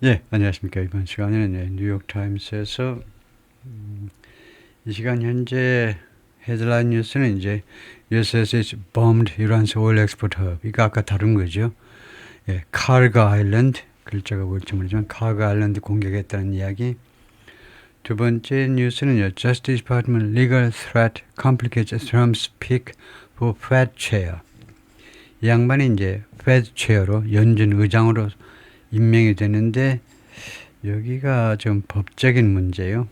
예, 안녕하십니까. 이번 시간에는 뉴욕타임스에서 이 시간 현재 헤드라인 뉴스는 이제 USS bombed Iran's oil export hub. 이거 아까 다룬 거죠. 예, 카르가 아일랜드, 글자가 뭘지 모르지만 카르가 아일랜드 공격했다는 이야기. 두 번째 뉴스는요. Justice Department legal threat complicates Trump's pick for Fed chair. 이 양반이 이제 Fed chair로 연준 의장으로 임명이 되는데 여기가 좀 법적인 문제요.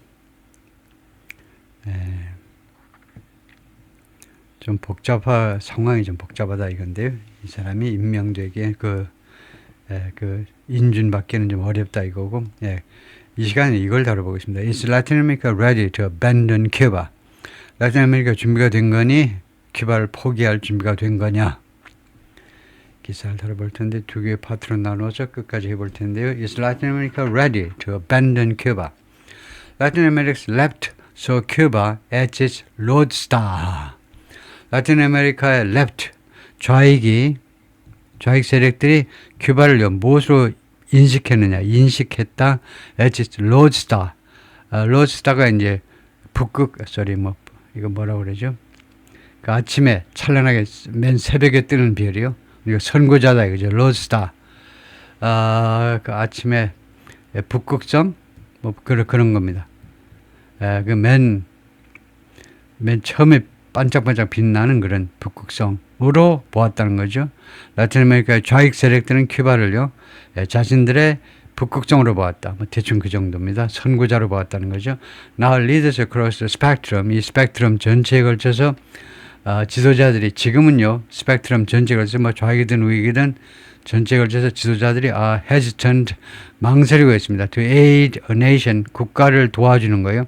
좀 상황이 좀 복잡하다 이건데요. 이 사람이 임명되기에 그 인준받기는 좀 어렵다 이거고. 이 시간에 이걸 다뤄보겠습니다. Is Latin America ready to abandon Cuba? 라틴 아메리카 준비가 된 거니 큐바를 포기할 준비가 된 거냐? 기사를 다뤄볼 텐데 두 개의 파트로 나눠서 끝까지 해볼 텐데요. Is Latin America ready to abandon Cuba? Latin America's left saw Cuba as its lodestar. 라틴 아메리카의 left, 좌익 세력들이 큐바를 무엇으로 인식했다. as its lodestar. lodestar가 이제 이거 뭐라고 그러죠? 그 아침에 찬란하게 맨 새벽에 뜨는 별이요. 이거 선구자다 이거죠. 로스타. 그 아침에 북극성 그런 겁니다. 맨 처음에 반짝반짝 빛나는 그런 북극성으로 보았다는 거죠. 라틴 아메리카의 좌익 세력들은 큐바를요. 자신들의 북극성으로 보았다. 대충 그 정도입니다. 선구자로 보았다는 거죠. Now leaders across the spectrum, 이 스펙트럼 전체에 걸쳐서 지도자들이 지금은요 스펙트럼 전체에 걸쳐서 좌익이든 우익이든 전체에 걸쳐서 지도자들이 hesitant 망설이고 있습니다. To aid a nation 국가를 도와주는 거예요.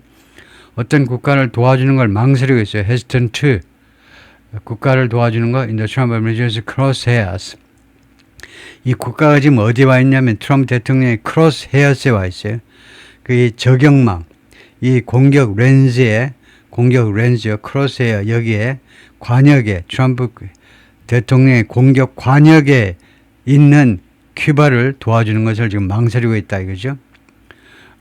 어떤 국가를 도와주는 걸 망설이고 있어요. hesitant 국가를 도와주는 거 in the Trump administration's crosshairs. 이 국가가 지금 어디에 와 있냐면 트럼프 대통령의 crosshairs에 와 있어요. 그 저격망, 이 공격 렌즈요 크로스헤어 여기에 관역에 트럼프 대통령의 공격 관역에 있는 큐바를 도와주는 것을 지금 망설이고 있다 이거죠.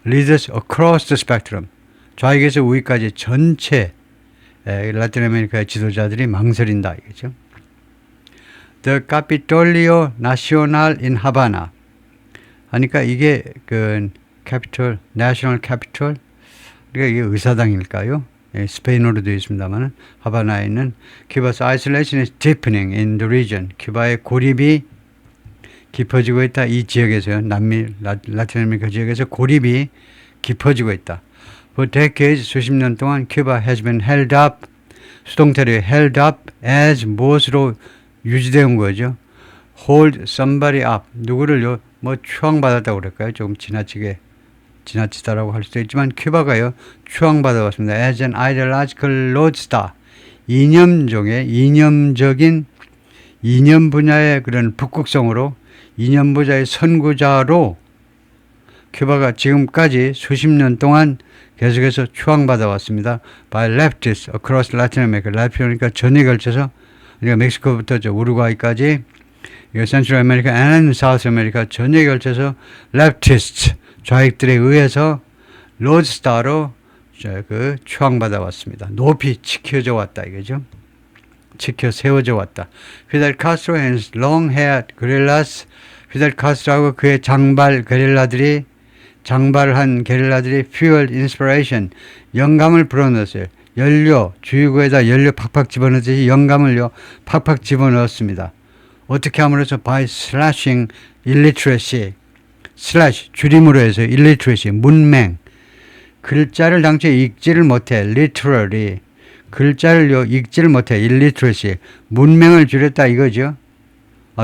Leaders across the spectrum. 좌익에서 우익까지 전체 라틴 아메리카의 지도자들이 망설인다 이거죠. The Capitolio Nacional in Havana. 하니까 이게 그 Capitol, National Capitol. 그러니까 이게 의사당일까요? 스페인어로 되어 있습니다만 하바나에 있는 Cuba's isolation is deepening in the region. 큐바의 고립이 깊어지고 있다. 이 지역에서요. 남미 라틴 아메리카 지역에서 고립이 깊어지고 있다. For decades 수십 년 동안 Cuba has been held up 수동태로 held up as 무엇으로 유지되어 온 거죠. hold somebody up 누구를요 추앙받았다고 그럴까요? 조금 지나치다라고 할 수도 있지만 큐바가요 추앙받아 왔습니다. As an ideological lodestar 이념적인 이념 분야의 그런 북극성으로 이념 분야의 선구자로 큐바가 지금까지 수십 년 동안 계속해서 추앙받아 왔습니다. By leftists across Latin America. 라틴 아메리카 전에 걸쳐서 그러니까 멕시코부터 우루과이까지 센트럴 아메리카 and 사우스 아메리카 전에 걸쳐서 leftists 좌익들에 의해서 로드스타로 추앙받아 왔습니다. 높이 지켜져 왔다 이거죠. 지켜 세워져 왔다. 피델 카스트로 and long-haired guerrillas. 피델 카스트로하고 그의 장발한 게릴라들이 fuel inspiration 영감을 불어넣었어요. 주유구에다 연료 팍팍 집어넣듯이 영감을요 팍팍 집어넣었습니다. 어떻게 함으로써 by slashing illiteracy 슬래시 줄임으로 해서 illiteracy 문맹 글자를 당초에 읽지를 못해 literally 글자를 읽지를 못해 illiteracy 문맹을 줄였다 이거죠.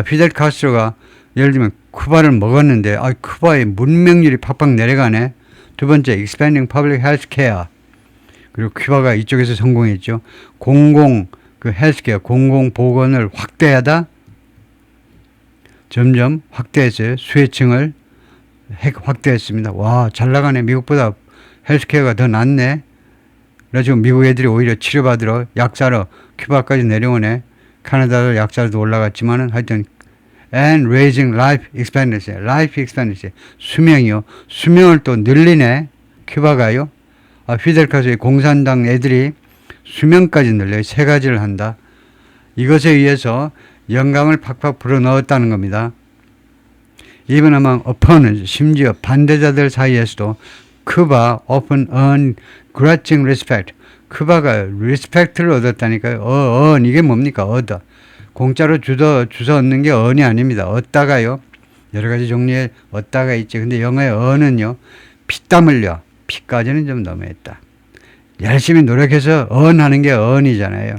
피델 카스트로가 예를 들면 쿠바를 먹었는데 쿠바의 문맹률이 팍팍 내려가네. 두 번째 expanding public health care 그리고 큐바가 이쪽에서 성공했죠. 헬스케어 공공보건을 확대하다 점점 확대했어요. 수혜층을 확대했습니다. 와, 잘 나가네. 미국보다 헬스케어가 더 낫네. 그래서 미국 애들이 오히려 치료받으러 약 사러 큐바까지 내려오네. 캐나다도 약 사러도 올라갔지만은 하여튼 and raising life expectancy. life expectancy. 수명이요. 수명을 또 늘리네. 큐바가요. 피델 카스트로의 공산당 애들이 수명까지 늘려요. 세 가지를 한다. 이것에 의해서 영감을 팍팍 불어넣었다는 겁니다. Even among opponents, 심지어 반대자들 사이에서도 큐바 often earned grudging respect. 큐바가 respect를 얻었다니까요. 이게 뭡니까? 얻어. 공짜로 주워 얻는 게 언이 아닙니다. 얻다가요. 여러 가지 종류의 얻다가 있지. 근데 영어의 언은요. 피땀 흘려. 피까지는 좀 너무했다. 열심히 노력해서 언하는 게 언이잖아요.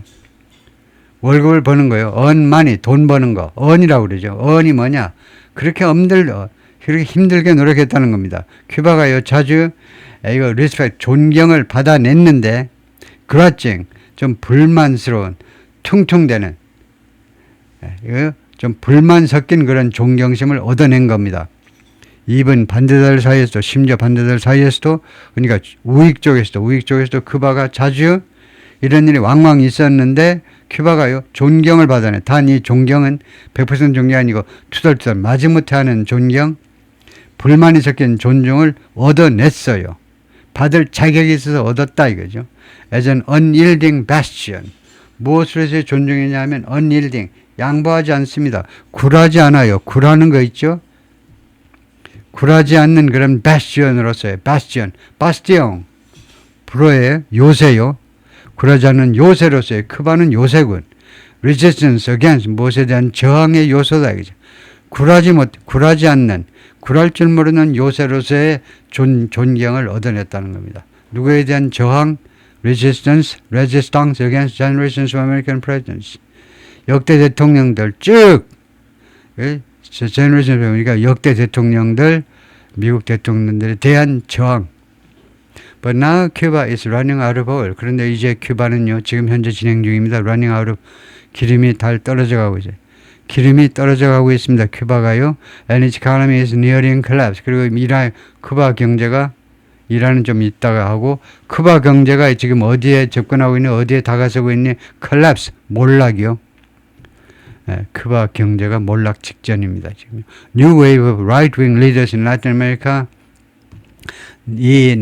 월급을 버는 거예요. 언만이 돈 버는 거. 언이라고 그러죠. 언이 뭐냐? 그렇게 힘들게 노력했다는 겁니다. 큐바가요. 자주 이거 리스펙트 존경을 받아냈는데 그라칭 좀 불만스러운 퉁퉁대는 좀 불만 섞인 그런 존경심을 얻어낸 겁니다. 이번 반대들 사이에서도 심지어 반대들 사이에서도 그러니까 우익 쪽에서도 큐바가 자주 이런 일이 왕왕 있었는데 큐바가요 존경을 받아내. 단 이 존경은 100% 존경이 아니고 투덜투덜 마지못해 하는 존경, 불만이 섞인 존중을 얻어냈어요. 받을 자격이 있어서 얻었다 이거죠. As an unyielding bastion. 무엇을 해서 존중했냐면 unyielding, 양보하지 않습니다. 굴하지 않아요. 굴하는 거 있죠. 굴하지 않는 그런 bastion으로서의 bastion, 불어의 요새요. 굴하지 않는 요새로서의 큐바는 요새군. resistance against, 무엇에 대한 저항의 요소다 이거죠. 굴하지 않는, 굴할 줄 모르는 요새로서의 존경을 얻어냈다는 겁니다. 누구에 대한 저항? resistance against generations of American presidents. 역대 대통령들 쭉 generation, 그러니까 역대 대통령들, 미국 대통령들에 대한 저항. But now Cuba is running out of oil. 그런데 이제 큐바는요, 지금 현재 진행 중입니다. running out of, 기름이 달 떨어져 가고 있어요. 기름이 떨어져 가고 있습니다. 큐바가요. And its economy is nearing collapse. 그리고 큐바 경제가, 이란은 좀 있다가 하고, 큐바 경제가 지금 어디에 접근하고 있니? 어디에 다가서고 있니? collapse, 몰락이요. 큐바 경제가 몰락 직전입니다. 지금. New wave of right-wing leaders in Latin America. 이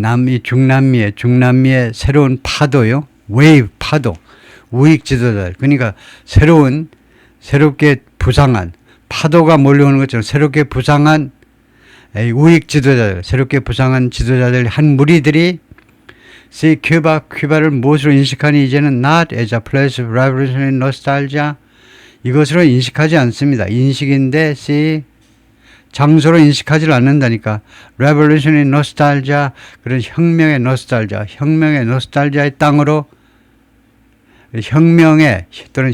중남미의 새로운 파도요. 웨이브 파도. 우익 지도자들. 그러니까 새롭게 부상한, 파도가 몰려오는 것처럼 새롭게 부상한 우익 지도자들, 새롭게 부상한 지도자들 한 무리들이 see 큐바를 무엇으로 인식하니? 이제는 not as a place of revolutionary nostalgia. 이것으로 인식하지 않습니다. 인식인데 see 장소로 인식하지 않는다니까. revolutionary nostalgia, 그런 혁명의 노스탈지아의 땅으로, 또는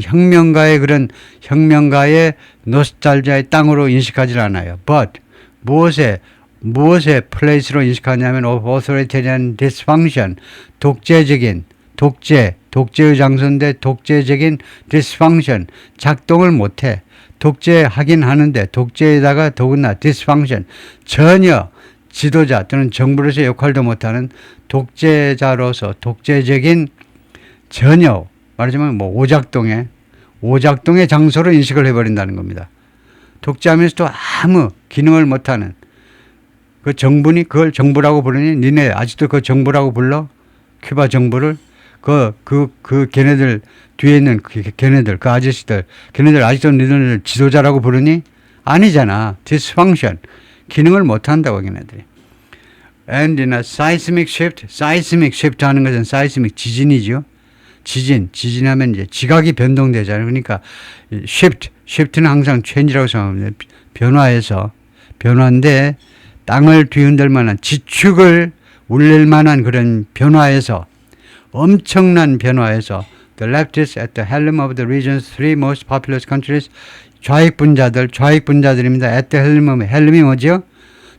혁명가의 노스탈지아의 땅으로 인식하지 않아요. but 무엇의 place로 인식하냐면 of authoritarian dysfunction, 독재의 장소인데 독재적인 dysfunction, 작동을 못해. 독재하긴 하는데 독재에다가 더구나 dysfunction, 전혀 지도자 또는 정부로서의 역할도 못하는 독재자로서 독재적인, 전혀 말하자면 오작동의 장소로 인식을 해버린다는 겁니다. 독재하면서도 아무 기능을 못하는 그 정부니 그걸 정부라고 부르니? 니네 아직도 그 정부라고 불러? 큐바 정부를? 걔네들 뒤에 있는 그 아저씨들, 걔네들 아직도 너희들 지도자라고 부르니? 아니잖아. dysfunction. 기능을 못한다고, 걔네들이. And in a seismic shift 하는 것은 seismic, 지진이죠. 지진하면 이제 지각이 변동되잖아요. 그러니까 shift는 항상 change라고 생각합니다. 변화인데 땅을 뒤흔들 만한, 지축을 울릴 만한 그런 변화에서, 엄청난 변화에서 the leftists at the helm of the region's three most populous countries, 좌익분자들입니다. at the helm이 뭐죠?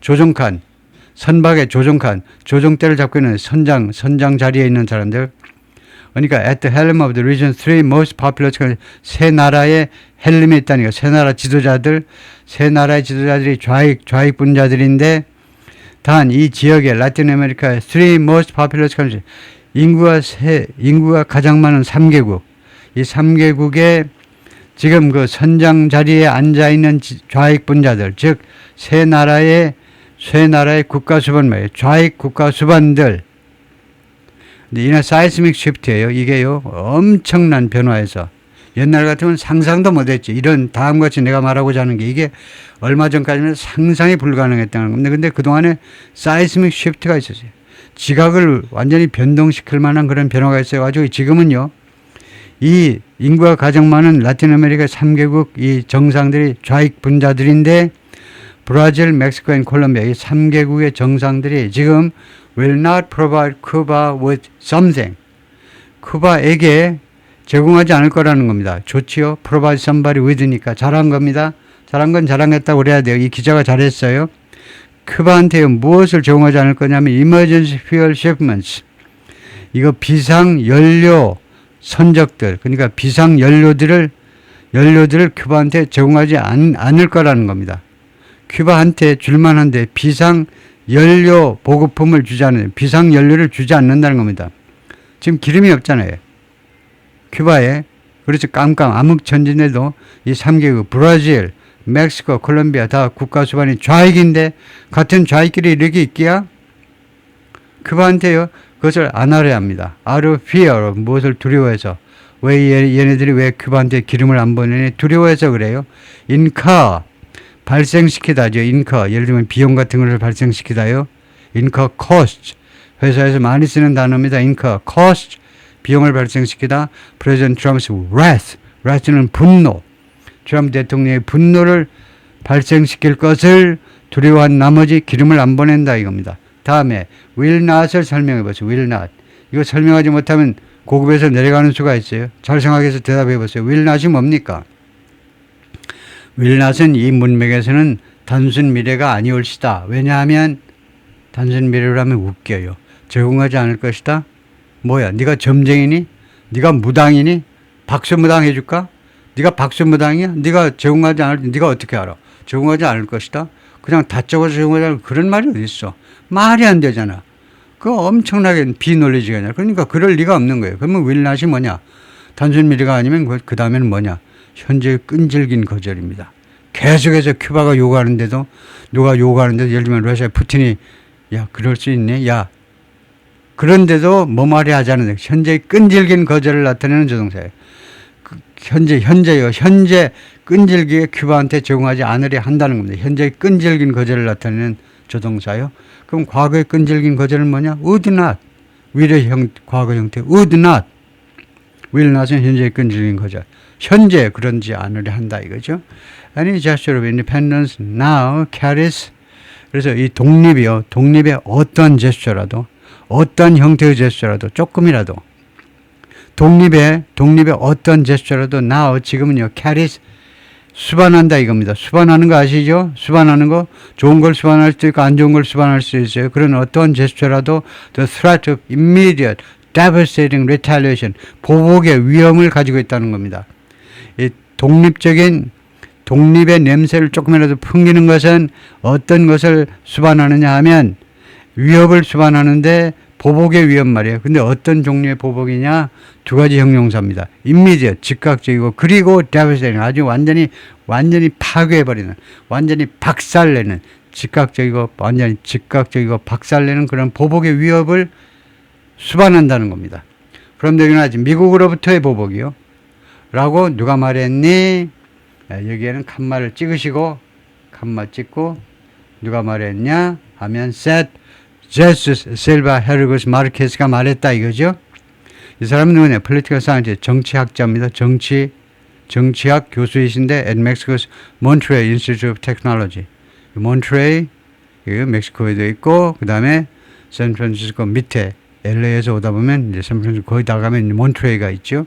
조종칸, 선박의 조종대를 잡고 있는 선장 자리에 있는 사람들. 그러니까 at the helm of the region's three most populous countries, 세 나라의 헬름에 있다니까. 세 나라의 지도자들이 좌익분자들인데, 단 이 지역의 라틴 아메리카의 three most populous countries, 인구가 가장 많은 3개국. 이 3개국의 지금 그 선장 자리에 앉아있는 좌익 분자들, 즉 새 나라의 국가수반 말이에요. 좌익 국가수반들. 이나 사이스믹 쉬프트예요. 이게요 엄청난 변화에서 옛날 같으면 상상도 못했지. 이런 다음같이 내가 말하고자 하는 게 이게 얼마 전까지는 상상이 불가능했다는 겁니다. 근데 그동안에 사이스믹 쉬프트가 있었어요. 지각을 완전히 변동시킬 만한 그런 변화가 있어가지고 지금은요 이 인구가 가장 많은 라틴 아메리카 3개국 이 정상들이 좌익 분자들인데 브라질, 멕시코, 앤 콜롬비아 이 3개국의 정상들이 지금 will not provide Cuba with something. 쿠바에게 제공하지 않을 거라는 겁니다. 좋지요. provide somebody with니까 잘한 겁니다. 잘한 건 잘한겠다고 그래야 돼요. 이 기자가 잘했어요. 쿠바한테 무엇을 제공하지 않을 거냐면 emergency fuel shipments. 이거 비상 연료 선적들, 그러니까 비상 연료들을 큐바한테 제공하지 않을 거라는 겁니다. 큐바한테 줄만한데 비상 연료 보급품을 주지 않는, 비상 연료를 주지 않는다는 겁니다. 지금 기름이 없잖아요. 큐바에. 그래서 깜깜 암흑천진에도 이 3개국 브라질, 멕시코, 콜롬비아 다 국가 수반이 좌익인데 같은 좌익끼리 이렇게 있기야 큐바한테요 그것을 안 하려 합니다. out of fear, 무엇을 두려워해서. 왜 얘네들이 왜 큐바한테 기름을 안 보내니? 두려워해서 그래요. incur, 발생시키다죠. incur, 예를 들면 비용 같은 것을 발생시키다요. incur cost, 회사에서 많이 쓰는 단어입니다. incur cost, 비용을 발생시키다. President Trump's wrath, wrath는 분노. 트럼프 대통령의 분노를 발생시킬 것을 두려워한 나머지 기름을 안 보낸다 이겁니다. 다음에 will not을 설명해 보세요. will not. 이거 설명하지 못하면 고급에서 내려가는 수가 있어요. 잘 생각해서 대답해 보세요. will not이 뭡니까? will not은 이 문맥에서는 단순 미래가 아니올시다. 왜냐하면 단순 미래로 하면 웃겨요. 제공하지 않을 것이다. 뭐야? 네가 점쟁이니? 네가 무당이니? 박수무당 해줄까? 네가 박수무당이야? 네가 제공하지 않을 때 네가 어떻게 알아? 제공하지 않을 것이다. 그냥 다 적어서 제공하지 않을 그런 말이 어디 있어? 말이 안 되잖아. 그거 엄청나게 비논리지가 아니라. 그러니까 그럴 리가 없는 거예요. 그러면 will not이 뭐냐? 단순 미래가 아니면 그 다음에는 뭐냐? 현재의 끈질긴 거절입니다. 계속해서 큐바가 요구하는데도 누가 요구하는데도 예를 들면 러시아 푸틴이 야 그럴 수 있네? 야 그런데도 뭐 말이 하지 않는데 현재의 끈질긴 거절을 나타내는 조동사예요. 현재 끈질기게 큐바한테 제공하지 않으려 한다는 겁니다. 현재의 끈질긴 거절을 나타내는 조동사요. 그럼 과거의 끈질긴 거절은 뭐냐? would not. 위의 과거 형태 would not. will not은 현재의 끈질긴 거절. 현재 그런지 않으려 한다 이거죠. Any gesture of independence now carries. 그래서 이 독립이요. 독립의 어떤 제스처라도 어떤 형태의 제스처라도 조금이라도 독립의 어떤 제스처라도 now 지금은요 carries 수반한다 이겁니다. 수반하는 거 아시죠? 수반하는 거 좋은 걸 수반할 수도 있고 안 좋은 걸 수반할 수 있어요. 그런 어떤 제스처라도 the threat of immediate devastating retaliation 보복의 위험을 가지고 있다는 겁니다. 이 독립의 냄새를 조금이라도 풍기는 것은 어떤 것을 수반하느냐 하면 위협을 수반하는데 보복의 위험 말이에요. 근데 어떤 종류의 보복이냐? 두 가지 형용사입니다. immediate, 즉각적이고, 그리고 devastating, 아주 완전히 파괴해버리는, 완전히 박살내는, 완전히 즉각적이고 박살내는 그런 보복의 위협을 수반한다는 겁니다. 그런데 여기는 아직 미국으로부터의 보복이요. 라고 누가 말했니? 여기에는 칸말을 찍으시고, 칸말 찍고, 누가 말했냐? 하면 said 제스 실바 헤르고스 마르케스가 말했다 이거죠. 이 사람은 누구냐? Political Scientist, 정치학자입니다. 정치학 교수이신데 at Mexico's Monterrey Institute of Technology. 몬트레이 멕시코에도 있고 그 다음에 샌프란시스코 밑에 LA에서 오다 보면 이제 샌프란시스코 거의 다 가면 몬트레이가 있죠.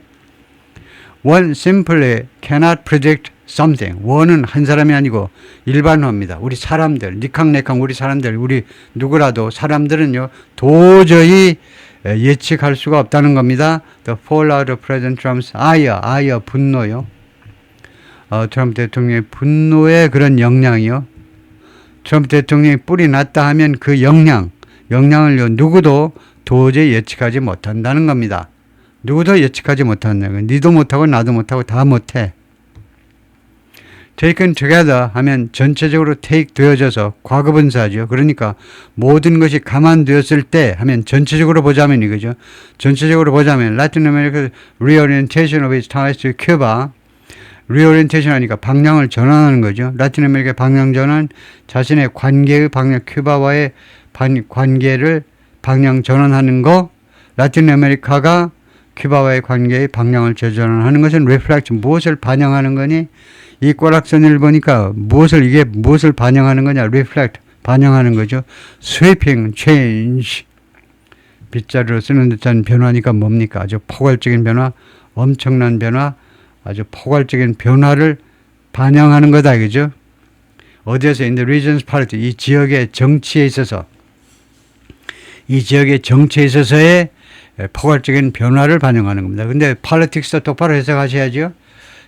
One simply cannot predict something. 원은 한 사람이 아니고 일반화입니다. 우리 사람들, 니캉네캉 우리 사람들, 우리 누구라도 사람들은요 도저히 예측할 수가 없다는 겁니다. The fallout of President Trump's ire, 분노요. 트럼프 대통령의 분노의 그런 영향이요. 트럼프 대통령이 뿔이 났다 하면 그 영향을요 누구도 도저히 예측하지 못한다는 겁니다. 누구도 예측하지 못한다는 거예요. 니도 못하고 나도 못하고 다 못해. taken together 하면 전체적으로 take 되어져서 과거분사죠. 그러니까 모든 것이 감안되었을 때 하면 전체적으로 보자면 이거죠. 전체적으로 보자면 Latin America reorientation of its ties to Cuba. reorientation 하니까 방향을 전환하는 거죠. 라틴 아메리카 방향 전환, 자신의 관계의 방향, 큐바와의 관계를 방향 전환하는 거, 라틴 아메리카가 큐바와의 관계의 방향을 재전환하는 것은 reflect, 무엇을 반영하는 거니? 이 꼬락선을 보니까 이게 무엇을 반영하는 거냐? reflect, 반영하는 거죠. sweeping change. 빗자루로 쓰는 듯한 변화니까 뭡니까? 아주 포괄적인 변화, 엄청난 변화, 아주 포괄적인 변화를 반영하는 거다. 그죠? 어디에서? in the region's politics. 이 지역의 정치에 있어서, 의 포괄적인 변화를 반영하는 겁니다. 근데 politics도 똑바로 해석하셔야죠.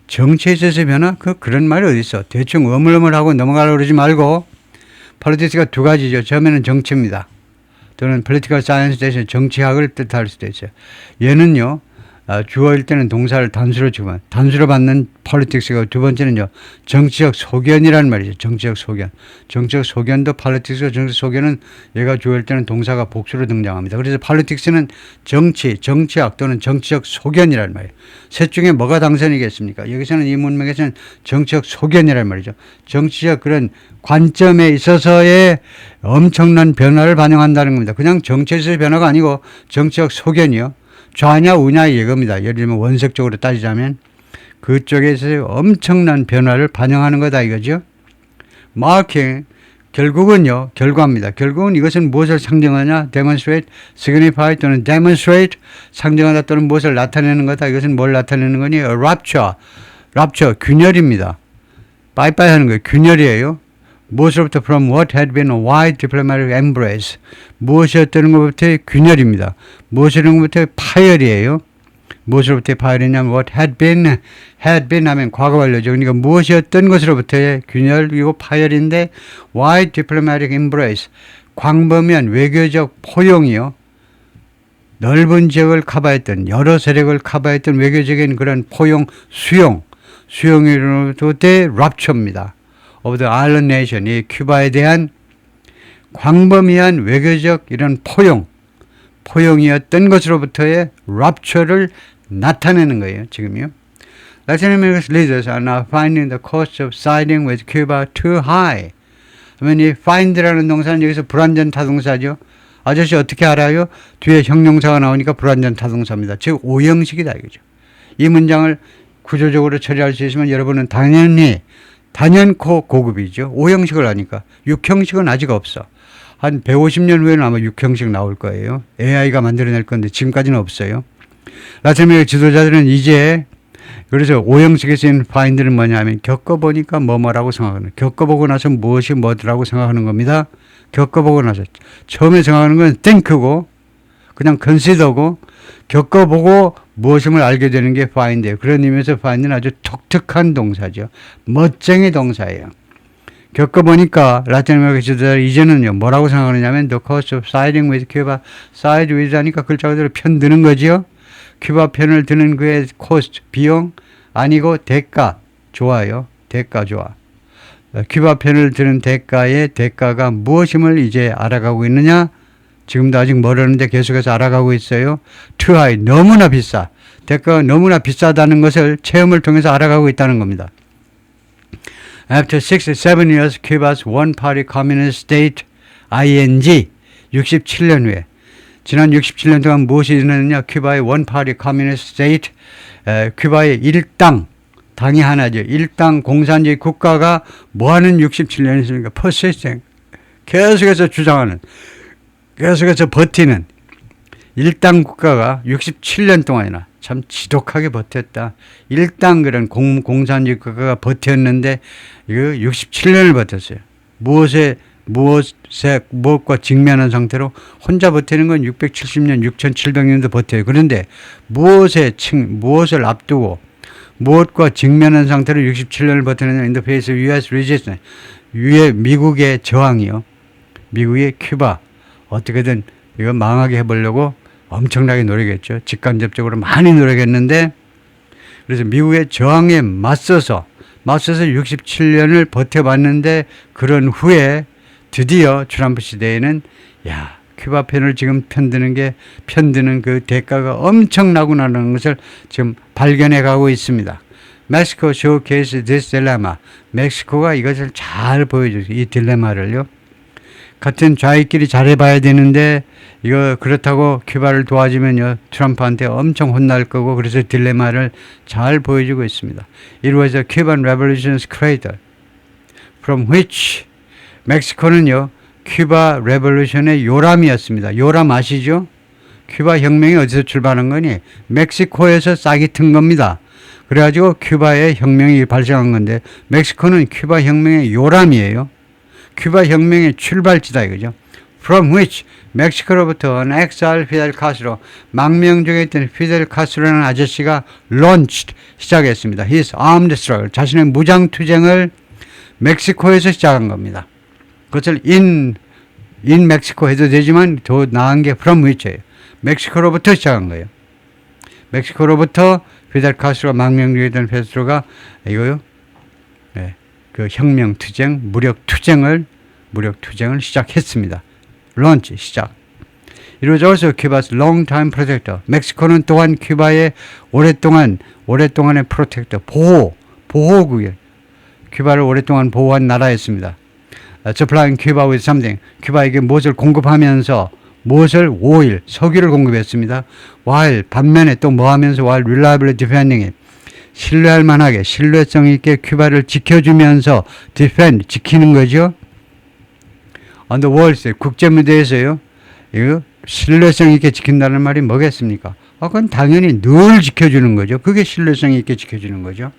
정치에 있어서의 변화? 그런 말이 어디 있어? 대충 어물어물하고 넘어가려고 그러지 말고, politics가 두 가지죠. 처음에는 정치입니다. 또는 political science 대신 정치학을 뜻할 수도 있어요. 얘는요, 주어일 때는 동사를 단수로 주면 단수로 받는 politics가, 두 번째는요, 정치적 소견이라는 말이죠. 정치적 소견. 정치적 소견도 politics고, 정치적 소견은 얘가 주어일 때는 동사가 복수로 등장합니다. 그래서 politics는 정치, 정치학 또는 정치적 소견이라는 말이에요. 셋 중에 뭐가 당선이겠습니까? 여기서는 이 문맥에서는 정치적 소견이라는 말이죠. 정치적 그런 관점에 있어서의 엄청난 변화를 반영한다는 겁니다. 그냥 정치에서의 변화가 아니고 정치적 소견이요. 좌냐 우냐의 예겁니다. 예를 들면 원색적으로 따지자면 그쪽에서 엄청난 변화를 반영하는 거다 이거죠. marking, 결국은요, 결과입니다. 결국은 이것은 무엇을 상징하냐? demonstrate, signify 또는 demonstrate, 상징하다 또는 무엇을 나타내는 거다. 이것은 뭘 나타내는 거니? rapture, 균열입니다. 빠이빠이 하는 거예요. 균열이에요. 무엇으로부터? from what had been a wide diplomatic embrace. 무엇이었다는 것부터의 균열입니다. 무엇이라는 것부터의 파열이에요. 무엇으로부터의 파열이냐면 what had been 하면 과거 완료죠. 그러니까 무엇이었던 것으로부터의 균열이고 파열인데 wide diplomatic embrace, 광범위한 외교적 포용이요. 넓은 지역을 커버했던, 여러 세력을 커버했던 외교적인 그런 포용, 수용으로부터의 rapture입니다. of the island nation, 이 큐바에 대한 광범위한 외교적 이런 포용이었던 것으로부터의 rapture를 나타내는 거예요, 지금요. Latin America's leaders are now finding the cost of siding with Cuba too high. 그러면 이 find라는 동사는 여기서 불완전 타동사죠. 아저씨 어떻게 알아요? 뒤에 형용사가 나오니까 불완전 타동사입니다. 즉 오형식이다 이거죠. 이 문장을 구조적으로 처리할 수 있으면 여러분은 단연코 고급이죠. 5형식을 하니까. 6형식은 아직 없어. 한 150년 후에는 아마 6형식 나올 거예요. AI가 만들어낼 건데 지금까지는 없어요. 라틴 아메리카 지도자들은 이제 그래서 5형식에 쓰인 find는 뭐냐면 겪어보니까 뭐라고 생각하는, 겪어보고 나서 무엇이 뭐더라고 생각하는 겁니다. 겪어보고 나서. 처음에 생각하는 건 think고 그냥 consider고 겪어보고 무엇임을 알게 되는 게 find예요. 그런 의미에서 find는 아주 독특한 동사죠. 멋쟁이 동사예요. 겪어보니까 라틴 아메리카 지도자들 이제는요 뭐라고 생각하느냐면 the cost of siding with Cuba, side with 하니까 글자 그대로 편 드는 거지요. 큐바 편을 드는 그의 cost, 비용 아니고 대가, 좋아요. 대가 좋아. 큐바 편을 드는 대가의 대가가 무엇임을 이제 알아가고 있느냐? 지금도 아직 모르는데 계속해서 알아가고 있어요. too high, 너무나 비싸. 대가가 너무나 비싸다는 것을 체험을 통해서 알아가고 있다는 겁니다. After 67 years, Cuba's one-party communist state, ING, 67년 후에 지난 67년 동안 무엇이 일어났느냐? 큐바의 one-party communist state, 큐바의 당이 하나죠. 일당 공산주의 국가가 뭐하는 67년이었습니까? persisting, 계속해서 주장하는, 계속해서 버티는 일당 국가가 67년 동안이나 참 지독하게 버텼다. 일당 그런 공산주의 국가가 버텼는데 이거 67년을 버텼어요. 무엇과 직면한 상태로 혼자 버티는 건 670년, 6700년도 버텨요. 그런데 무엇을 앞두고 무엇과 직면한 상태로 67년을 버티느냐? In the face of U.S. resistance. 미국의 저항이요. 미국의 큐바. 어떻게든 이거 망하게 해보려고 엄청나게 노력했죠. 직간접적으로 많이 노력했는데 그래서 미국의 저항에 맞서서 맞서서 67년을 버텨봤는데 그런 후에 드디어 트럼프 시대에는 야, 큐바 편을 지금 편드는 그 대가가 엄청나구나라는 것을 지금 발견해 가고 있습니다. 멕시코 showcase this dilemma. 멕시코가 이것을 잘 보여주죠. 이 딜레마를요. 같은 좌익끼리 잘해봐야 되는데 이거 그렇다고 큐바를 도와주면요 트럼프한테 엄청 혼날 거고 그래서 딜레마를 잘 보여주고 있습니다. It was a Cuban revolution's cradle from which 멕시코는요 큐바 레볼루션의 요람이었습니다. 요람 아시죠? 큐바 혁명이 어디서 출발한 거니? 멕시코에서 싹이 튼 겁니다. 그래가지고 큐바의 혁명이 발생한 건데 멕시코는 큐바 혁명의 요람이에요. 큐바 혁명의 출발지다 이거죠. From which 멕시코로부터 exile 피델 카스트로 망명 중에 있던 피델 카스트로라는 아저씨가 launched 시작했습니다. His armed struggle 자신의 무장 투쟁을 멕시코에서 시작한 겁니다. 그것을 in 멕시코 해도 되지만 더 나은 게 from which예요. 멕시코로부터 시작한 거예요. 멕시코로부터 피델 카스트로 망명 중에 있던 카스트로가 이거요. 네, 그 혁명 투쟁, 무력 투쟁을 시작했습니다. 런치 시작. It was also Cuba's long-time protector. 멕시코는 또한 큐바의 오랫동안의 프로텍터, 보호국이에요. 큐바를 오랫동안 보호한 나라였습니다. Supplying Cuba with something. 큐바에게 무엇을 공급하면서 오일, 석유를 공급했습니다. while 반면에 또 뭐 하면서 while reliably defending it. 신뢰할 만하게 신뢰성 있게 큐바를 지켜주면서 defend 지키는 거죠. On the world stage 국제 무대에서요. 이거 신뢰성 있게 지킨다는 말이 뭐겠습니까? 그건 당연히 늘 지켜주는 거죠. 그게 신뢰성 있게 지켜주는 거죠.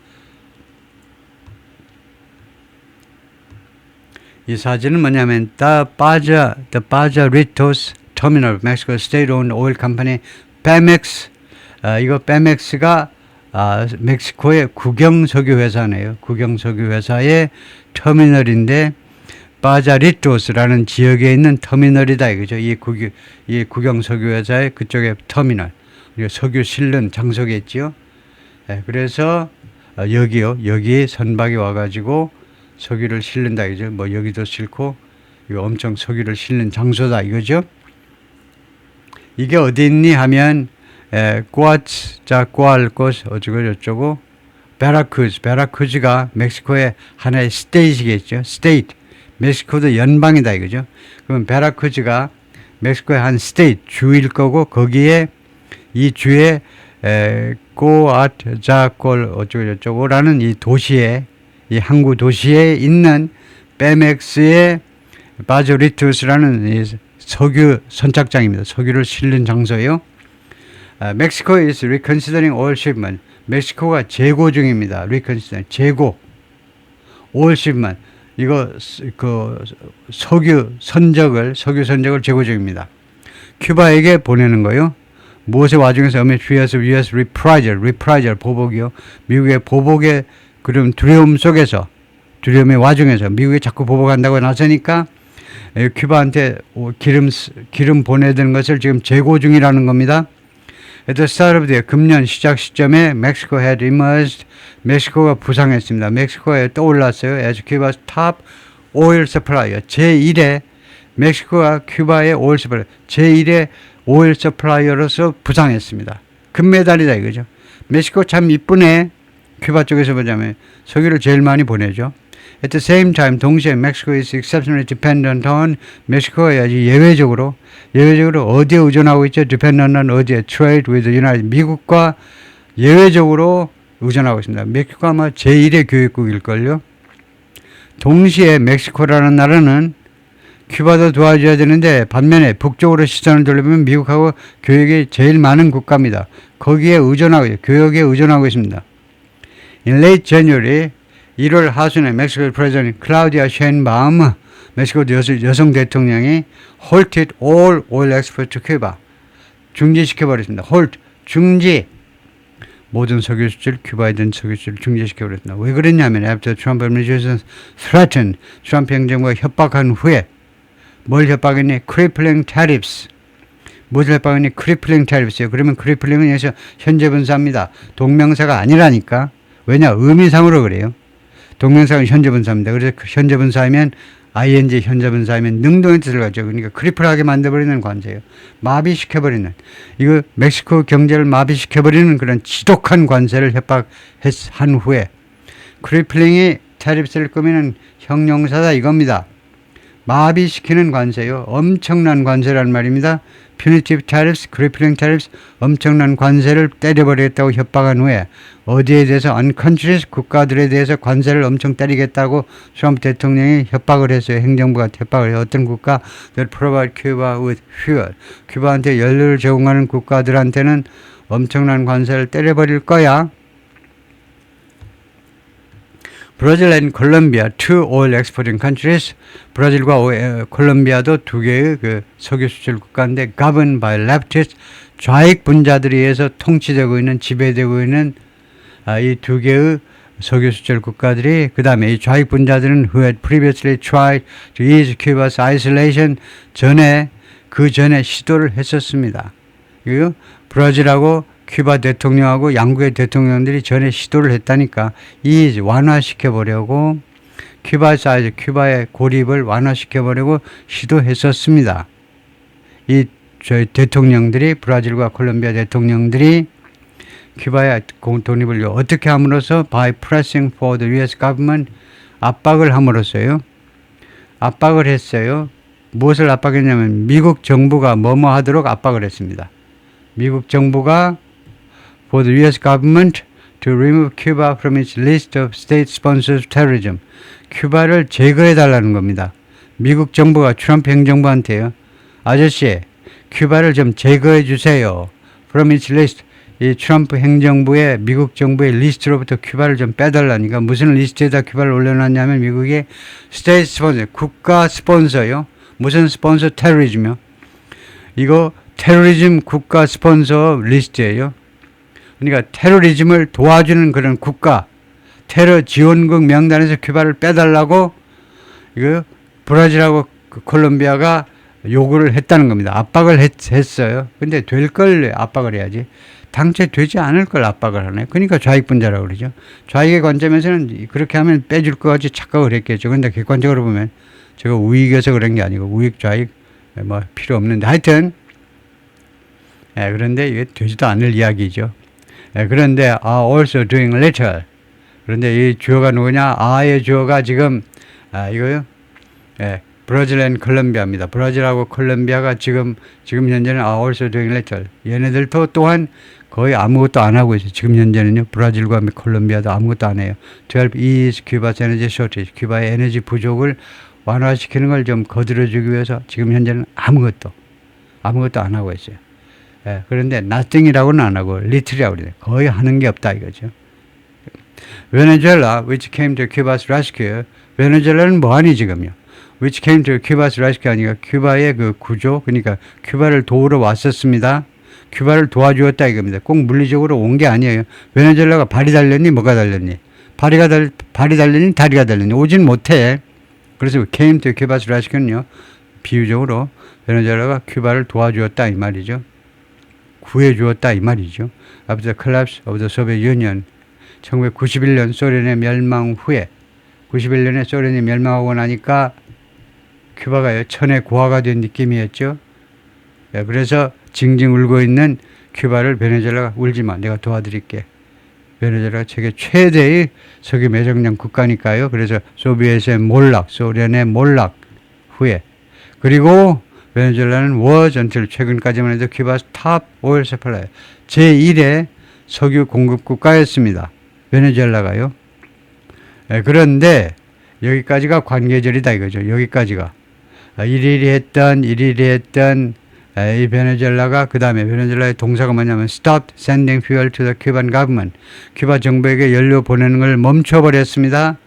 이 사진은 뭐냐면 the Pajaritos Terminal, Mexico State-owned oil company, Pemex. 이거 Pemex가 멕시코의 국영석유 회사네요. 국영석유 회사의 터미널인데 바자리토스라는 지역에 있는 터미널이다 이거죠. 이 국영석유 회사의 그쪽에 터미널, 석유 실는 장소겠지요. 네, 그래서 여기 선박이 와가지고 석유를 실는다 이거죠. 뭐 여기도 싣고 이거 엄청 석유를 실는 장소다 이거죠. 이게 어디 있니 하면 꾸알코스 어쩌고 저쩌고 베라크즈가 멕시코의 하나의 스테이트겠죠. 스테이트. 멕시코도 연방이다 이거죠. 그럼 베라크즈가 멕시코의 한 스테이트 주일 거고 거기에 이 주에 꼬아자콜 어쩌고 저쩌고라는 이 도시에 이 항구 도시에 있는 페멕스의 바조리투스라는 이 석유 선착장입니다. 석유를 실는 장소예요. 멕시코 is reconsidering oil shipment. 멕시코가 재고 중입니다. reconsidering 재고. oil shipment. 이거 그 석유 선적을 재고 중입니다. 큐바에게 보내는 거요. 무엇의 와중에서 US reprisal 보복이요. 미국의 보복의 그런 두려움의 와중에서 미국이 자꾸 보복한다고 나서니까 큐바한테 기름 보내는 것을 지금 재고 중이라는 겁니다. At the start of the 금년 시작 시점에 Mexico had emerged. 멕시코가 부상했습니다. 멕시코에 떠올랐어요. as Cuba's top oil supplier. 제1의 멕시코가 큐바의 오일 서플라이어, 제1의 오일 서플라이어로서 부상했습니다. 금메달이다 이거죠. 멕시코 참 이쁘네. 큐바 쪽에서 보자면 석유를 제일 많이 보내죠. At the same time, 동시에 Mexico is exceptionally dependent on, 멕시코가 아주 예외적으로 어디에 의존하고 있죠? dependent on 어디에? trade with the United, 미국과 예외적으로 의존하고 있습니다. 멕시코가 아마 제1의 교육국일걸요. 동시에 멕시코라는 나라는 큐바도 도와줘야 되는데 반면에 북쪽으로 시선을 돌려보면 미국하고 교역이 제일 많은 국가입니다. 거기에 교역에 의존하고 있습니다. In late January, 1월 하순에 멕시코 프레지던트 클라우디아 셰인바움, 멕시코 여성 대통령이 halted all oil exports to Cuba. 중지시켜버렸습니다. halt, 중지. 모든 석유 수출, 큐바에 든 석유 수출을 중지시켜버렸습니다. 왜 그랬냐면 after Trump administration threatened, 트럼프 행정부가 협박한 후에 뭘 협박했니? crippling tariffs. 무엇을 협박했니? crippling tariffs요. 그러면 crippling은 여기서 현재 분사입니다. 동명사가 아니라니까. 왜냐? 의미상으로 그래요. 동명사는 현재분사입니다. 그래서 현재분사하면 ing 현재분사하면 능동의 뜻을 가죠. 그러니까 크리플하게 만들어버리는 관세예요. 마비시켜버리는. 이거 멕시코 경제를 마비시켜버리는 그런 지독한 관세를 협박한 후에 크리플링이 테리프스를 꾸미는 형용사다 이겁니다. 마비시키는 관세요. 엄청난 관세란 말입니다. punitive tariffs, crippling tariffs, 엄청난 관세를 때려버리겠다고 협박한 후에 어디에 대해서 uncountries, 국가들에 대해서 관세를 엄청 때리겠다고 트럼프 대통령이 협박을 했어요. 행정부가 협박을 해요. 어떤 국가? That provide Cuba with fuel. 큐바한테 연료를 제공하는 국가들한테는 엄청난 관세를 때려버릴 거야. 브라질 and 콜롬비아, two oil exporting countries. 브라질과 콜롬비아도 두 개의 그 석유 수출 국가인데 governed by leftists, 좌익 분자들에 의해서 통치되고 있는, 지배되고 있는 이 두 개의 석유 수출 국가들이, 그 다음에 이 좌익 분자들은 who had previously tried to ease Cuba's isolation, 그 전에 시도를 했었습니다. 이거 브라질하고 큐바 대통령하고 양국의 대통령들이 전에 시도를 했다니까. 이 완화시켜보려고 큐바의 고립을 완화시켜보려고 시도했었습니다. 이 저희 대통령들이, 브라질과 콜롬비아 대통령들이 큐바의 독립을 어떻게 함으로써 by pressing for the US government, 압박을 함으로써요. 압박을 했어요. 무엇을 압박했냐면 미국 정부가 뭐뭐 하도록 압박을 했습니다. 미국 정부가 for the US government to remove Cuba from its list of state-sponsored terrorism. 큐바를 제거해달라는 겁니다. 미국 정부가 트럼프 행정부한테요. 아저씨, 큐바를 좀 제거해 주세요. from its list. 이 트럼프 행정부의 미국 정부의 리스트로부터 큐바를 좀 빼달라니까. 무슨 리스트에다 큐바를 올려놨냐면 미국의 state sponsor, 국가 스폰서요. 무슨 스폰서? 테러리즘이요. 이거 테러리즘 국가 스폰서 리스트예요. 그러니까 테러리즘을 도와주는 그런 국가, 테러 지원국 명단에서 큐바를 빼달라고 이거 브라질하고 콜롬비아가 요구를 했다는 겁니다. 압박을 했어요. 근데 될 걸 압박을 해야지. 당최 되지 않을 걸 압박을 하네. 그러니까 좌익분자라고 그러죠. 좌익의 관점에서는 그렇게 하면 빼줄 것 같이 착각을 했겠죠. 근데 객관적으로 보면 제가 우익에서 그런 게 아니고 우익, 좌익 뭐 필요 없는데 하여튼 그런데 이게 되지도 않을 이야기죠. 그런데 are also doing little. 그런데 이 주어가 누구냐? a의 주어가 지금 이거요. 브라질 앤 콜롬비아입니다. 브라질하고 콜롬비아가 지금 현재는 are also doing little. 얘네들도 또한 거의 아무것도 안 하고 있어요. 지금 현재는요. 브라질과 콜롬비아도 아무것도 안 해요. to help ease Cuba's energy shortage. 큐바의 에너지 부족을 완화시키는 걸 좀 거들어주기 위해서 지금 현재는 아무것도 안 하고 있어요. 그런데 nothing이라고는 안 하고 little이라고 그래요. 거의 하는 게 없다 이거죠. Venezuela, which came to Cuba's rescue. 베네수엘라는 뭐하니 지금요? Which came to Cuba's rescue 아니까 큐바의 그 구조, 그러니까 큐바를 도우러 왔었습니다. 큐바를 도와주었다 이겁니다. 꼭 물리적으로 온 게 아니에요. 베네수엘라가 발이 달렸니 뭐가 달렸니? 발이 달렸니 다리가 달렸니? 오진 못해. 그래서 came to Cuba's rescue는요. 비유적으로 베네수엘라가 큐바를 도와주었다 이 말이죠. 구해주었다 이 말이죠. After the collapse of the Soviet Union, 1991년 소련의 멸망 후에 91년에 소련이 멸망하고 나니까 큐바가 천의 고아가 된 느낌이었죠. 그래서 징징 울고 있는 큐바를 베네수엘라가 울지마 내가 도와드릴게. 베네수엘라가 세계 최대의 석유 매장량 국가니까요. 그래서 소비에트의 몰락, 소련의 몰락 후에 그리고 베네수엘라는 was until 최근까지만 해도 큐바's top oil supplier 제1의 석유 공급 국가였습니다. 베네수엘라가요. 그런데 여기까지가 관계절이다 이거죠. 여기까지가 일일이 했던 이 베네수엘라가 그 다음에 베네수엘라의 동사가 뭐냐면 stop sending fuel to the Cuban government. 큐바 정부에게 연료 보내는 걸 멈춰버렸습니다.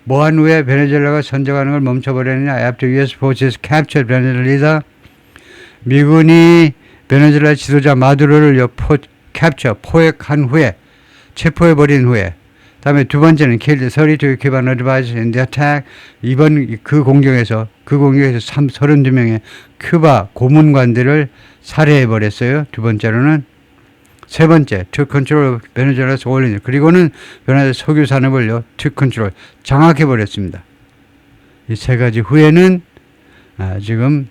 뭐한 후에 베네수엘라가 선적하는 걸 멈춰버렸느냐? After US forces captured Venezuela leader, 미군이 베네수엘라 지도자 마두로를 포획한 후에, 체포해버린 후에, 다음에 두 번째는 killed 32 Cuban advisors in the attack. 이번 그 공격에서 32명의 큐바 고문관들을 살해해버렸어요. 두 번째로는 세 번째, to control 베네수엘라에서 올리는. 그리고는 베네수엘라 석유 산업을요, to control 장악해 버렸습니다. 이 세 가지 후에는 지금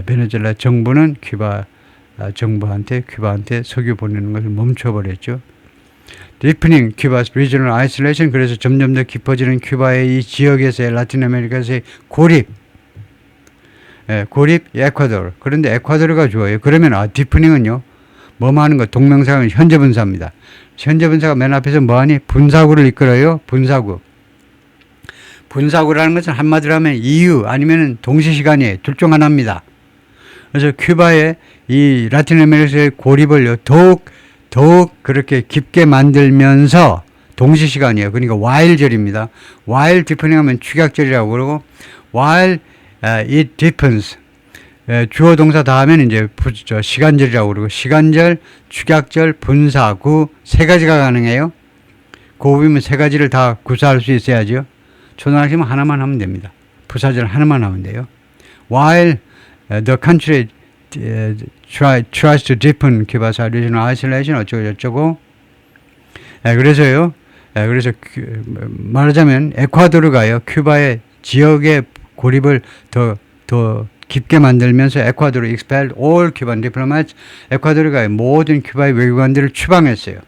베네수엘라 정부는 큐바 정부한테 큐바한테 석유 보내는 것을 멈춰버렸죠. Deepening Cuba's regional isolation. 그래서 점점 더 깊어지는 큐바의 이 지역에서의 라틴 아메리카에서의 고립. 고립 에콰도르. 그런데 에콰도르가 좋아요. 그러면 디프닝은요. 뭐뭐 하는 거 동명사는 현재 분사입니다. 현재 분사가 맨 앞에서 뭐하니? 분사구를 이끌어요. 분사구. 분사구라는 것은 한마디로 하면 이유 아니면 동시시간이에요. 둘 중 하나입니다. 그래서 큐바의 이 라틴 아메리카의 고립을요. 더욱 그렇게 깊게 만들면서 동시시간이에요. 그러니까 while절입니다. while deepening 하면 축약절이라고 그러고 while it deepens 주어 동사 다음에는 이제 시간절이라고 그러고 시간절, 축약절, 분사구 세 가지가 가능해요. 고급이면 세 가지를 다 구사할 수 있어야죠. 초등학생은 하나만 하면 됩니다. 부사절 하나만 하면 돼요. While the country tries to deepen Cuba's regional isolation 어쩌고 그래서요. 그래서 말하자면 에콰도르가요. 큐바의 지역의 고립을 더 깊게 만들면서 에콰도르 expelled all Cuban diplomats. 에콰도르가 모든 큐바의 외교관들을 추방했어요.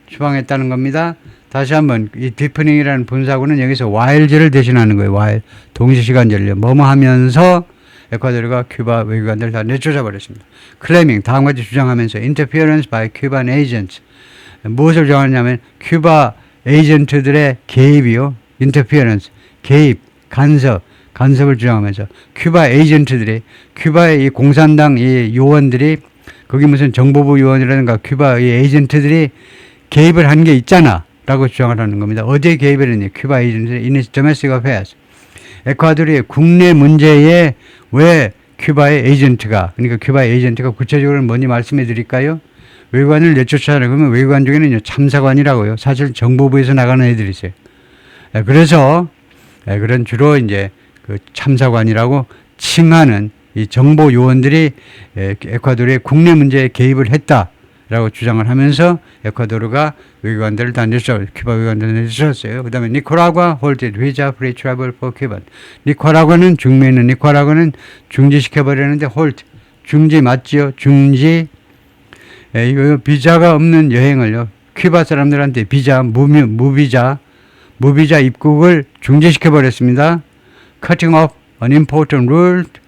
추방했다는 겁니다. 다시 한번 이 디프닝이라는 분사구는 여기서 while절을 대신하는 거예요. while 동시시간절요. 뭐뭐 하면서 에콰도르가 큐바 외교관들을 다 내쫓아 버렸습니다. claiming 다음 가지 주장하면서 interference by Cuban agents. 무엇을 주장하냐면 큐바 에이전트들의 개입이요. interference 개입 간섭을 주장하면서 큐바 에이전트들이 큐바의 이 공산당 이 요원들이 거기 무슨 정보부 요원이라든가 큐바 이 에이전트들이 개입을 한 게 있잖아 라고 주장을 하는 겁니다. 어디에 개입을 했냐? 큐바 에이전트들이 in its domestic affairs. 에콰도르의 국내 문제에 왜 큐바의 에이전트가 그러니까 큐바의 에이전트가 구체적으로 뭔지 말씀해 드릴까요? 외교관을 내쫓아라 그러면 외교관 중에는 참사관이라고요. 사실 정보부에서 나가는 애들이 있어요. 그래서 그런 주로 이제 그 참사관이라고 칭하는 이 정보 요원들이 에콰도르의 국내 문제에 개입을 했다라고 주장을 하면서 에콰도르가 외교관들을 다 내쫓았어요. 큐바 외교관들을 내쫓았어요. 그 다음에 니카라과 halted visa free travel for Cuban. 니카라과는 중미에 있는 니카라과는 중지시켜버렸는데 halt 중지 맞지요? 중지 이거 비자가 없는 여행을요. 큐바 사람들한테 비자 무비자 입국을 중지시켜버렸습니다. Cutting off an important route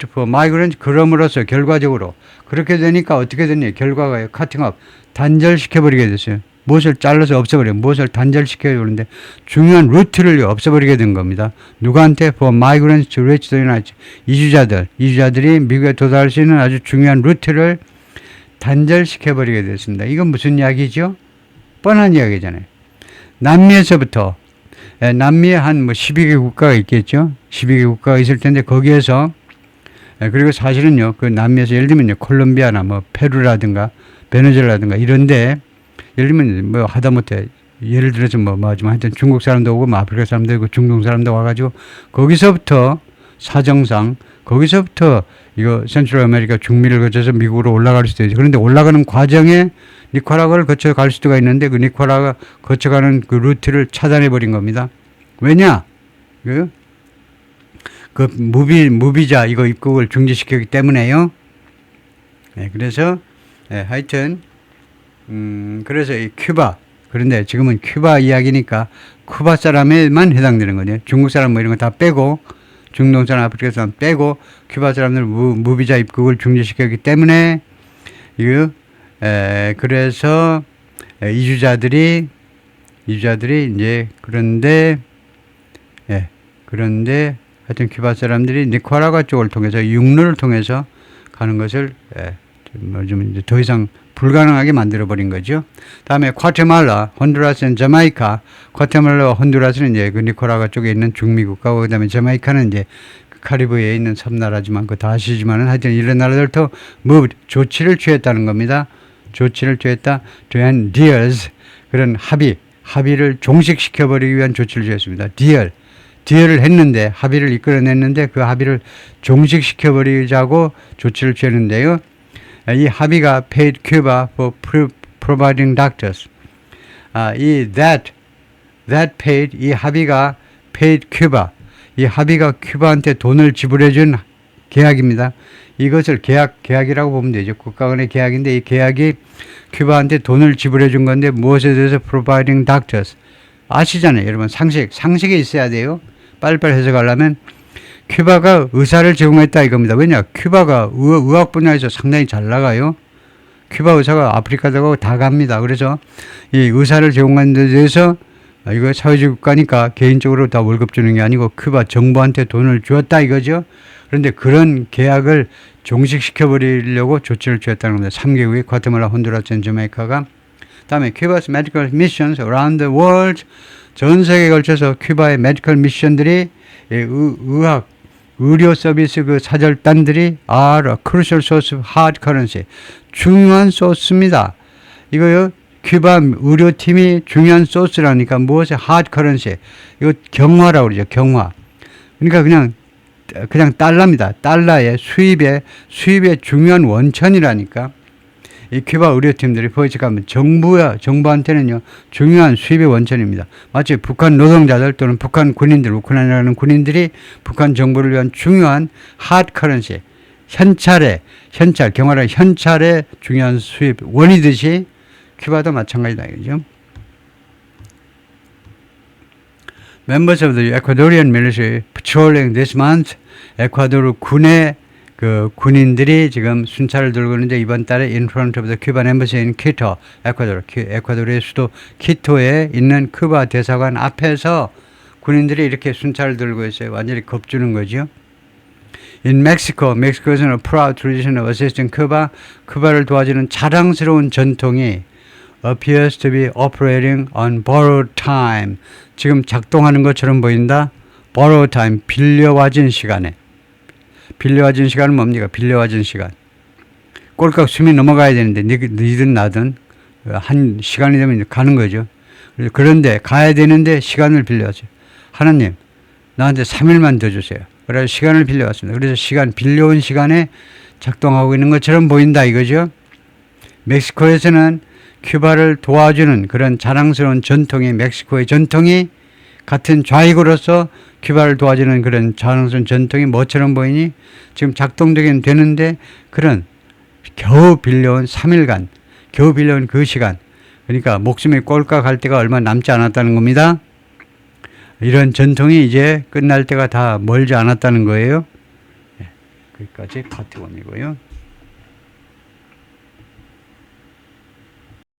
for migrants. 그럼으로써 결과적으로 그렇게 되니까 어떻게 됐냐? 결과가요. Cutting off 단절시켜버리게 됐어요. 무엇을 잘라서 없애버려요. 무엇을 단절시켜버리는데 중요한 루트를 없애버리게 된 겁니다. 누구한테? For migrants to reach the United States. 이주자들이 미국에 도달할 수 있는 아주 중요한 루트를 단절시켜버리게 됐습니다. 이건 무슨 이야기죠? 뻔한 이야기잖아요. 남미에서부터 남미에 한 12개 국가가 있겠죠. 12개 국가가 있을 텐데 거기에서 그리고 사실은요. 그 남미에서 예를 들면 콜롬비아나 뭐 페루라든가 베네수엘라든가 이런데 예를 들면 뭐 하다못해 예를 들어서 뭐 하여튼 중국 사람도 오고 뭐 아프리카 사람도 오고 중동 사람도 와가지고 거기서부터 사정상 거기서부터 이거 센트럴 아메리카 중미를 거쳐서 미국으로 올라갈 수도 있죠. 그런데 올라가는 과정에 니카라과를 거쳐 갈 수가 있는데 그 니카라과 거쳐가는 그 루트를 차단해 버린 겁니다. 왜냐? 그 무비자 이거 입국을 중지시켰기 때문에요. 그래서 하여튼 그래서 이 큐바 그런데 지금은 큐바 이야기니까 큐바 사람에만 해당되는 거죠. 중국 사람 뭐 이런 거 다 빼고 중동 사람 아프리카 사람 빼고 큐바 사람들 무비자 입국을 중지시켰기 때문에 이거 그래서 이주자들이 이제 그런데 하여튼 큐바 사람들이 니카라과 쪽을 통해서 육로를 통해서 가는 것을 좀 이제 더 이상 불가능하게 만들어버린 거죠. 다음에 과테말라, 혼두라스, 자마이카. 과테말라와 혼두라스는 이제 그 니카라과 쪽에 있는 중미 국가고 그다음에 자마이카는 이제 카리브해에 있는 섬나라지만 그 다 아시지만은 하여튼 이런 나라들도 조치를 취했다는 겁니다. 조치를 취했다. to deals 그런 합의를 종식시켜버리기 위한 조치를 취했습니다. 디얼을 했는데 합의를 이끌어냈는데 그 합의를 종식시켜버리자고 조치를 취했는데요. 이 합의가 paid Cuba for providing doctors. 이 that paid, 이 합의가 paid Cuba. 이 합의가 큐바한테 돈을 지불해준 계약입니다. 이것을 계약이라고 보면 되죠. 국가 간의 계약인데 이 계약이 큐바한테 돈을 지불해 준 건데 무엇에 대해서 providing doctors. 아시잖아요. 여러분 상식이 있어야 돼요. 빨리빨리 해석하려면 큐바가 의사를 제공했다 이겁니다. 왜냐? 큐바가 의학 분야에서 상당히 잘 나가요. 큐바 의사가 아프리카도 다 갑니다. 그래서 이 의사를 제공하는 데 대해서 이거 사회주의 국가니까 개인적으로 다 월급 주는 게 아니고 큐바 정부한테 돈을 주었다 이거죠. 그런데 그런 계약을 종식시켜버리려고 조치를 취했다는 겁니다. 3개국이 과테말라, 혼두라스, 자메이카가. 다음에 Cuba's medical missions around the world. 전 세계에 걸쳐서 큐바의 메디컬 미션들이 의료 서비스 그 사절단들이 are a crucial source of hard currency. 중요한 소스입니다. 이거요. 큐바 의료팀이 중요한 소스라니까 무엇이 hard currency. 이거 경화라고 그러죠. 경화. 그러니까 그냥 달러입니다. 달러의 수입의 중요한 원천이라니까. 이 큐바 의료팀들이 포위직하면 정부한테는요, 중요한 수입의 원천입니다. 마치 북한 노동자들 또는 북한 군인들, 우크라이나라는 군인들이 북한 정부를 위한 중요한 hard currency, 경화라 현찰의 중요한 수입 원이듯이 큐바도 마찬가지다. 이거죠. Members of the Ecuadorian military patrolling this month. 에콰도르 군의 그 군인들이 지금 순찰을 들고 있는데 이번 달에 in front of the Cuban embassy in Quito, 에콰도르의 수도 키토에 있는 큐바 대사관 앞에서 군인들이 이렇게 순찰을 들고 있어요. 완전히 겁주는 거죠. In Mexico, 멕시코에서는 a proud tradition of assisting Cuba, 큐바를 도와주는 자랑스러운 전통이 appears to be operating on borrowed time. 지금 작동하는 것처럼 보인다. borrowed time, 빌려와진 시간에. 빌려와진 시간은 뭡니까? 빌려와진 시간. 꼴깍 숨이 넘어가야 되는데 니든 나든 한 시간이 되면 가는 거죠. 그런데 가야 되는데 시간을 빌려왔어요. 하나님, 나한테 3일만 더 주세요. 그래서 시간을 빌려왔습니다. 그래서 빌려온 시간에 작동하고 있는 것처럼 보인다 이거죠. 멕시코에서는 큐바를 도와주는 그런 자랑스러운 전통이, 멕시코의 전통이 같은 좌익으로서 큐바를 도와주는 그런 자랑스러운 전통이 뭐처럼 보이니? 지금 작동되긴 되는데 그런 겨우 빌려온 3일간, 겨우 빌려온 그 시간, 그러니까 목숨이 꼴깍 할 때가 얼마 남지 않았다는 겁니다. 이런 전통이 이제 끝날 때가 다 멀지 않았다는 거예요. 여기까지 파트 1이고요.